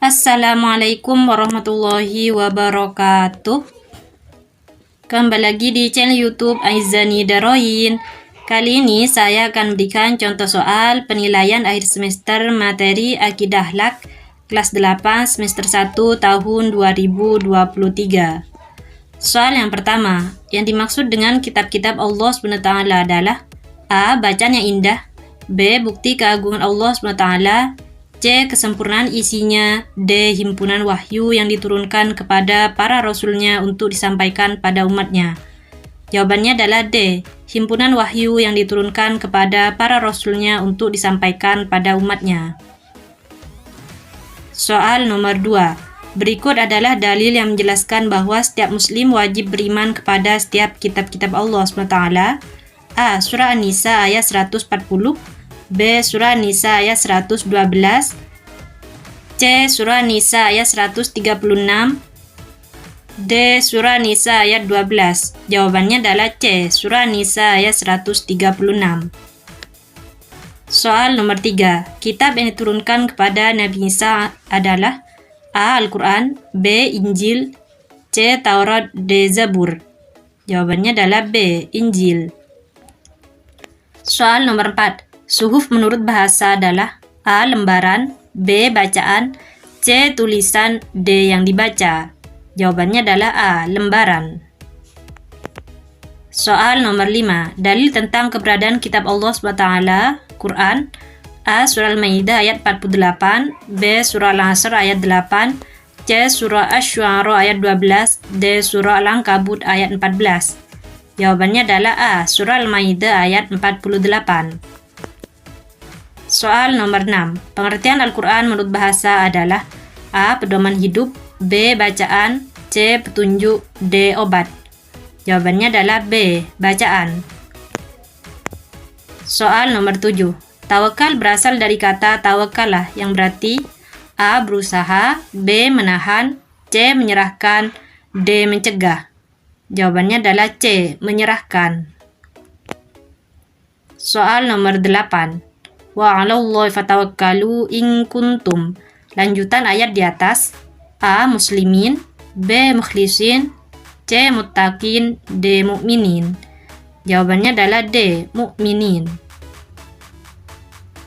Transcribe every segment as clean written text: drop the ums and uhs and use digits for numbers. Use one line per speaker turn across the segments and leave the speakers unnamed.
Assalamualaikum warahmatullahi wabarakatuh. Kembali lagi di channel YouTube Aizani Daroin. Kali ini saya akan memberikan contoh soal penilaian akhir semester materi Akidah Akhlak kelas 8 semester 1 tahun 2023. Soal yang pertama, yang dimaksud dengan kitab-kitab Allah SWT adalah A. Bacaan yang indah, B. Bukti keagungan Allah SWT, C. Kesempurnaan isinya, D. Himpunan wahyu yang diturunkan kepada para rasulnya untuk disampaikan pada umatnya. Jawabannya adalah D. Himpunan wahyu yang diturunkan kepada para rasulnya untuk disampaikan pada umatnya. Soal nomor 2. Berikut adalah dalil yang menjelaskan bahwa setiap muslim wajib beriman kepada setiap kitab-kitab Allah SWT. A. Surah An-Nisa ayat 140, B. Surah An-Nisa ayat 112, C. Surah An-Nisa ayat 136, D. Surah An-Nisa ayat 12. Jawabannya adalah C. Surah An-Nisa ayat 136. Soal nomor 3. Kitab yang diturunkan kepada Nabi Isa adalah A. Al-Quran, B. Injil, C. Taurat, D. Zabur. Jawabannya adalah B. Injil. Soal nomor 4. Suhuf menurut bahasa adalah A. Lembaran, B. Bacaan, C. Tulisan, D. Yang dibaca. Jawabannya adalah A. Lembaran. Soal nomor 5. Dalil tentang keberadaan kitab Allah SWT, Quran. A. Surah Al-Maidah ayat 48, B. Surah Al-Asr ayat 8, C. Surah Asy-Syu'ara ayat 12, D. Surah Al-Ankabut ayat 14. Jawabannya adalah A. Surah Al-Maidah ayat 48. Soal nomor 6. Pengertian Al-Quran menurut bahasa adalah A. Pedoman hidup, B. Bacaan, C. Petunjuk, D. Obat. Jawabannya adalah B. Bacaan. Soal nomor 7. Tawakal berasal dari kata tawakalah yang berarti A. Berusaha, B. Menahan, C. Menyerahkan, D. Mencegah. Jawabannya adalah C. Menyerahkan. Soal nomor 8. Wa 'alallahi fatawakkalu in kuntum. Lanjutan ayat di atas. A. Muslimin, B. Mukhlisin, C. Muttaqin, D. Mu'minin. Jawabannya adalah D. Mu'minin.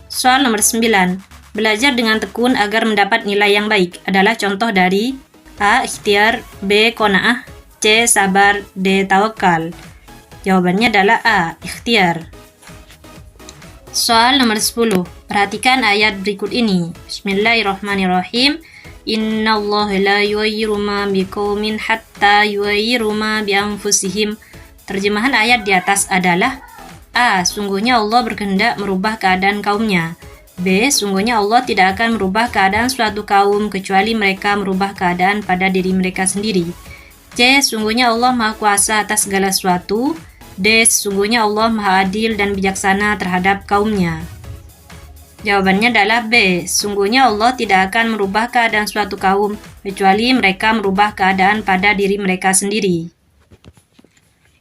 Soal nomor 9. Belajar dengan tekun agar mendapat nilai yang baik adalah contoh dari A. Ikhtiar, B. Qanaah, C. Sabar, D. Tawakal. Jawabannya adalah A. Ikhtiar. Soal nomor 10. Perhatikan ayat berikut ini. Bismillahirrahmanirrahim. Innallaha la yughayyiru ma biqaumin hatta yughayyiru ma bi anfusihim. Terjemahan ayat di atas adalah A. Sungguhnya Allah berkehendak merubah keadaan kaumnya. B. Sungguhnya Allah tidak akan merubah keadaan suatu kaum kecuali mereka merubah keadaan pada diri mereka sendiri. C. Sungguhnya Allah Maha Kuasa atas segala sesuatu. D. Sesungguhnya Allah Maha Adil dan bijaksana terhadap kaumnya. Jawabannya adalah B. Sungguhnya Allah tidak akan merubah keadaan suatu kaum kecuali mereka merubah keadaan pada diri mereka sendiri.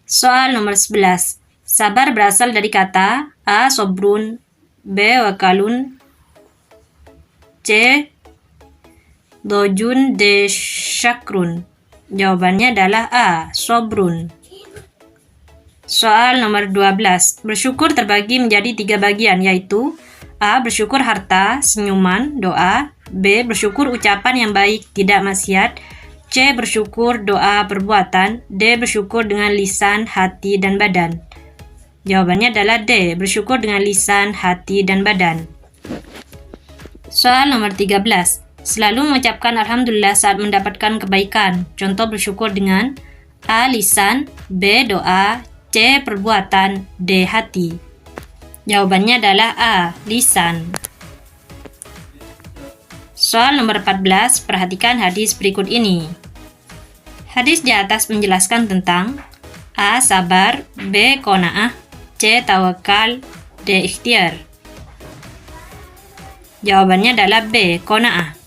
Soal nomor 11. Sabar berasal dari kata A. Sobrun, B. Wakalun, C. Dojun, D. Syakrun. Jawabannya adalah A. Sobrun. Soal nomor 12. Bersyukur terbagi menjadi 3 bagian, yaitu A. Bersyukur harta, senyuman, doa, B. Bersyukur ucapan yang baik, tidak maksiat, C. Bersyukur doa, perbuatan, D. Bersyukur dengan lisan, hati, dan badan. Jawabannya adalah D. Bersyukur dengan lisan, hati, dan badan. Soal nomor 13. Selalu mengucapkan Alhamdulillah saat mendapatkan kebaikan. Contoh bersyukur dengan A. Lisan, B. Doa, C. Perbuatan, D. Hati. Jawabannya adalah A. Lisan. Soal nomor 14. Perhatikan hadis berikut ini. Hadis di atas menjelaskan tentang A. Sabar, B. Qanaah, C. Tawakal, D. Ikhtiar. Jawabannya adalah B. Qanaah.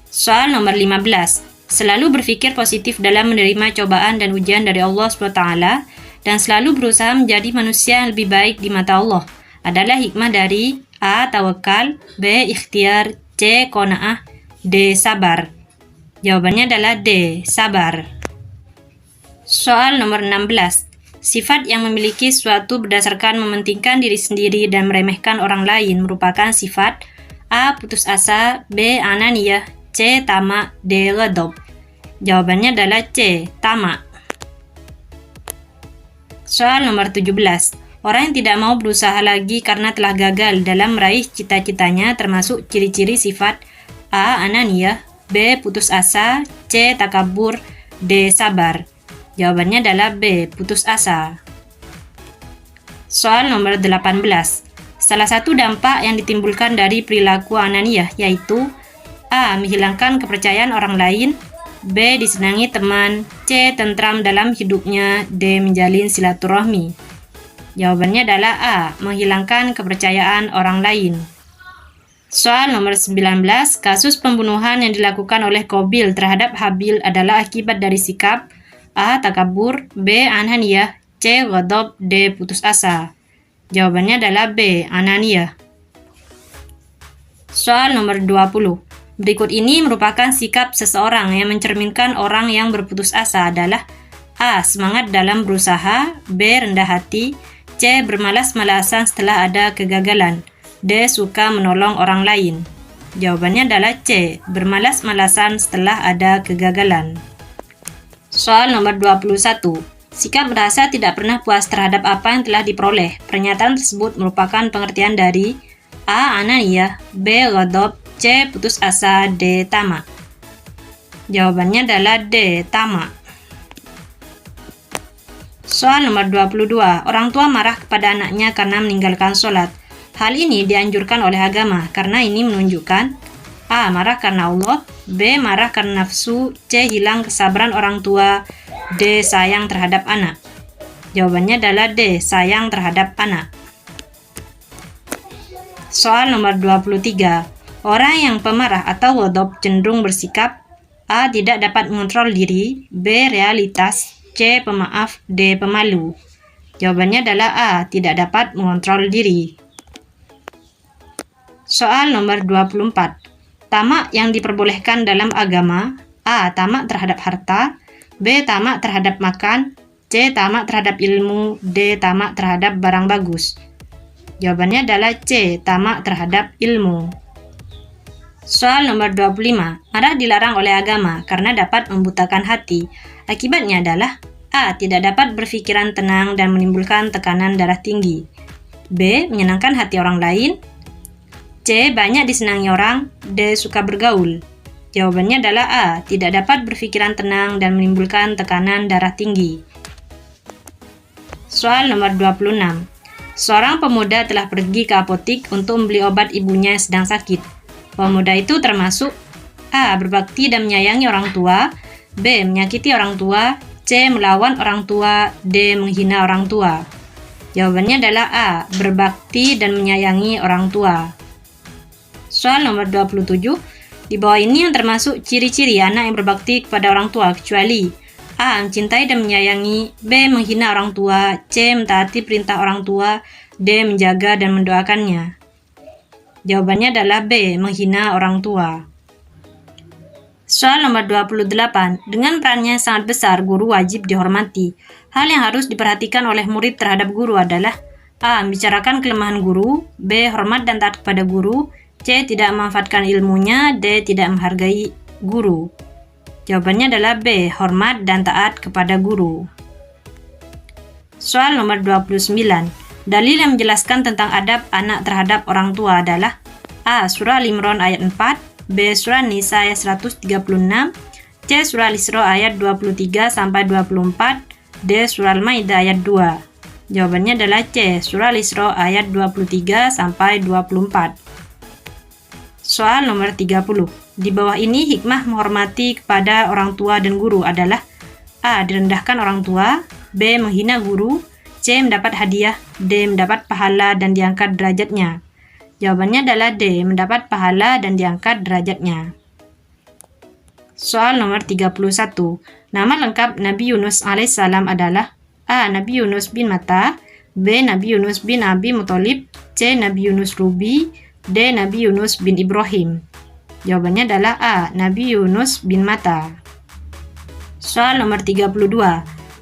Soal nomor 15. Selalu berpikir positif dalam menerima cobaan dan ujian dari Allah SWT dan selalu berusaha menjadi manusia yang lebih baik di mata Allah adalah hikmah dari A. Tawakal, B. Ikhtiar, C. Qanaah, D. Sabar. Jawabannya adalah D. Sabar. Soal nomor 16. Sifat yang memiliki sesuatu berdasarkan mementingkan diri sendiri dan meremehkan orang lain merupakan sifat A. Putus asa, B. Ananiyah, C. Tamak, D. Ghadab. Jawabannya adalah C. Tamak. Soal nomor 17. Orang yang tidak mau berusaha lagi karena telah gagal dalam meraih cita-citanya termasuk ciri-ciri sifat A. Ananiyah, B. Putus asa, C. Takabur, D. Sabar. Jawabannya adalah B. Putus asa. Soal nomor 18. Salah satu dampak yang ditimbulkan dari perilaku ananiyah yaitu A. Menghilangkan kepercayaan orang lain, B. Disenangi teman, C. Tentram dalam hidupnya, D. Menjalin silaturahmi. Jawabannya adalah A. Menghilangkan kepercayaan orang lain. Soal nomor 19. Kasus pembunuhan yang dilakukan oleh Qabil terhadap Habil adalah akibat dari sikap A. Takabur, B. Ananiyah, C. Ghadab, D. Putus asa. Jawabannya adalah B. Ananiyah. Soal nomor 20. Berikut ini merupakan sikap seseorang yang mencerminkan orang yang berputus asa adalah A. Semangat dalam berusaha, B. Rendah hati, C. Bermalas-malasan setelah ada kegagalan, D. Suka menolong orang lain. Jawabannya adalah C. Bermalas-malasan setelah ada kegagalan. Soal nomor 21. Sikap merasa tidak pernah puas terhadap apa yang telah diperoleh. Pernyataan tersebut merupakan pengertian dari A. Ananiyah, B. Ghadab, C. Putus asa, D. Tamak. Jawabannya adalah D. Tamak. Soal nomor 22. Orang tua marah kepada anaknya karena meninggalkan sholat. Hal ini dianjurkan oleh agama karena ini menunjukkan A. Marah karena Allah, B. Marah karena nafsu, C. Hilang kesabaran orang tua, D. Sayang terhadap anak. Jawabannya adalah D. Sayang terhadap anak. Soal nomor 23. Orang yang pemarah atau ghadab cenderung bersikap A. Tidak dapat mengontrol diri, B. Realitas, C. Pemaaf, D. Pemalu. Jawabannya adalah A. Tidak dapat mengontrol diri. Soal nomor 24. Tamak yang diperbolehkan dalam agama A. Tamak terhadap harta, B. Tamak terhadap makan, C. Tamak terhadap ilmu, D. Tamak terhadap barang bagus. Jawabannya adalah C. Tamak terhadap ilmu. Soal nomor 25. Marah dilarang oleh agama karena dapat membutakan hati. Akibatnya adalah A. Tidak dapat berpikiran tenang dan menimbulkan tekanan darah tinggi, B. Menyenangkan hati orang lain, C. Banyak disenangi orang, D. Suka bergaul. Jawabannya adalah A. Tidak dapat berpikiran tenang dan menimbulkan tekanan darah tinggi. Soal nomor 26. Seorang pemuda telah pergi ke apotik untuk membeli obat ibunya yang sedang sakit. Pemuda itu termasuk A. Berbakti dan menyayangi orang tua, B. Menyakiti orang tua, C. Melawan orang tua, D. Menghina orang tua. Jawabannya adalah A. Berbakti dan menyayangi orang tua. Soal nomor 27. Di bawah ini yang termasuk ciri-ciri anak yang berbakti kepada orang tua kecuali A. Mencintai dan menyayangi, B. Menghina orang tua, C. Mentaati perintah orang tua, D. Menjaga dan mendoakannya. Jawabannya adalah B. Menghina orang tua. Soal nomor 28. Dengan perannya sangat besar, guru wajib dihormati. Hal yang harus diperhatikan oleh murid terhadap guru adalah A. Membicarakan kelemahan guru, B. Hormat dan taat kepada guru, C. Tidak memanfaatkan ilmunya, D. Tidak menghargai guru. Jawabannya adalah B. Hormat dan taat kepada guru. Soal nomor 29. Dalil yang menjelaskan tentang adab anak terhadap orang tua adalah A. Surah Al-Imran ayat 4, B. Surah Nisa ayat 136, C. Surah Al-Isra ayat 23-24, D. Surah Al-Maidah ayat 2. Jawabannya adalah C. Surah Al-Isra ayat 23-24. Soal nomor 30. Di bawah ini hikmah menghormati kepada orang tua dan guru adalah A. Direndahkan orang tua, B. Menghina guru, C. Mendapat hadiah, D. Mendapat pahala dan diangkat derajatnya. Jawabannya adalah D. Mendapat pahala dan diangkat derajatnya. Soal nomor 31. Nama lengkap Nabi Yunus alaihissalam adalah A. Nabi Yunus bin Matta, B. Nabi Yunus bin Abi Muthalib, C. Nabi Yunus Rubi, D. Nabi Yunus bin Ibrahim. Jawabannya adalah A. Nabi Yunus bin Matta. Soal nomor 32.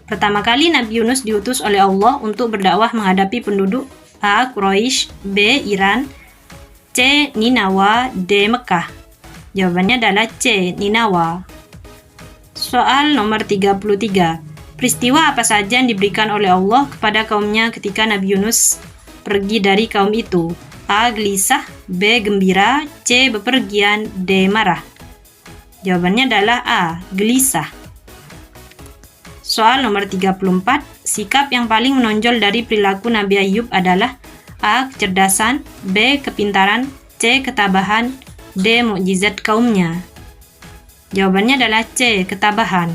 Pertama kali Nabi Yunus diutus oleh Allah untuk berdakwah menghadapi penduduk A. Quraisy, B. Iran, C. Ninawa, D. Mekah. Jawabannya adalah C. Ninawa. Soal nomor 33. Peristiwa apa saja yang diberikan oleh Allah kepada kaumnya ketika Nabi Yunus pergi dari kaum itu? A. Gelisah, B. Gembira, C. Bepergian, D. Marah. Jawabannya adalah A. Gelisah. Soal nomor 34. Sikap yang paling menonjol dari perilaku Nabi Ayub adalah A. Kecerdasan, B. Kepintaran, C. Ketabahan, D. Mukjizat kaumnya. Jawabannya adalah C. Ketabahan.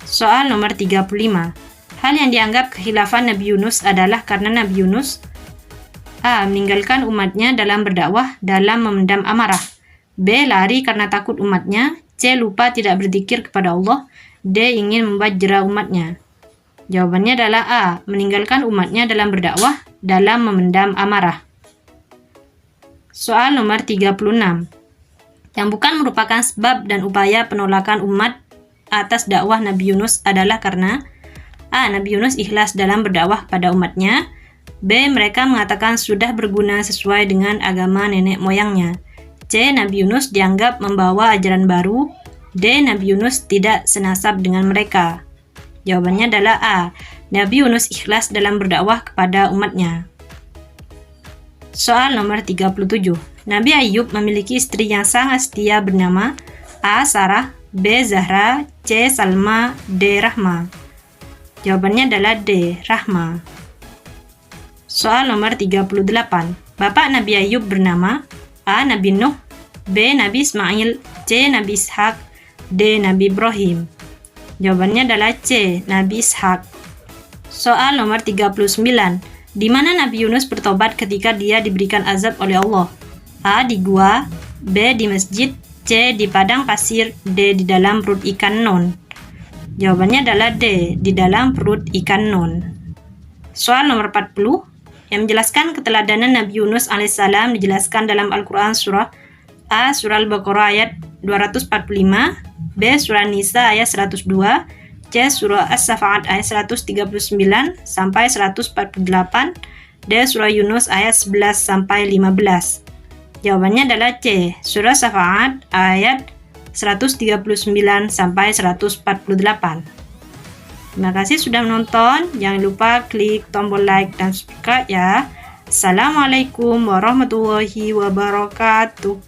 Soal nomor 35. Hal yang dianggap kekhilafan Nabi Yunus adalah karena Nabi Yunus A. Meninggalkan umatnya dalam berdakwah dalam memendam amarah, B. Lari karena takut umatnya, C. Lupa tidak berzikir kepada Allah, D. Ingin membuat jera umatnya. Jawabannya adalah A. Meninggalkan umatnya dalam berdakwah dalam memendam amarah. Soal nomor 36. Yang bukan merupakan sebab dan upaya penolakan umat atas dakwah Nabi Yunus adalah karena A. Nabi Yunus ikhlas dalam berdakwah pada umatnya, B. Mereka mengatakan sudah berguna sesuai dengan agama nenek moyangnya, C. Nabi Yunus dianggap membawa ajaran baru, D. Nabi Yunus tidak senasab dengan mereka. Jawabannya adalah A. Nabi Yunus ikhlas dalam berdakwah kepada umatnya. Soal nomor 37. Nabi Ayub memiliki istri yang sangat setia bernama A. Sarah, B. Zahra, C. Salma, D. Rahma. Jawabannya adalah D. Rahma. Soal nomor 38. Bapak Nabi Ayub bernama A. Nabi Nuh, B. Nabi Ismail, C. Nabi Ishak, D. Nabi Ibrahim. Jawabannya adalah C. Nabi Ishak. Soal nomor 39. Di mana Nabi Yunus bertobat ketika dia diberikan azab oleh Allah? A. Di gua, B. Di masjid, C. Di padang pasir, D. Di dalam perut ikan nun. Jawabannya adalah D. Di dalam perut ikan nun. Soal nomor 40. Yang menjelaskan keteladanan Nabi Yunus alaihissalam dijelaskan dalam Al-Quran surah A. Surah Al-Baqarah ayat 245, B. Surah Nisa ayat 102, C. Surah As-Safaat ayat 139 sampai 148, D. Surah Yunus ayat 11 sampai 15. Jawabannya adalah C. Surah Safaat ayat 139 sampai 148. Terima kasih sudah menonton. Jangan lupa klik tombol like dan subscribe ya. Assalamualaikum warahmatullahi wabarakatuh.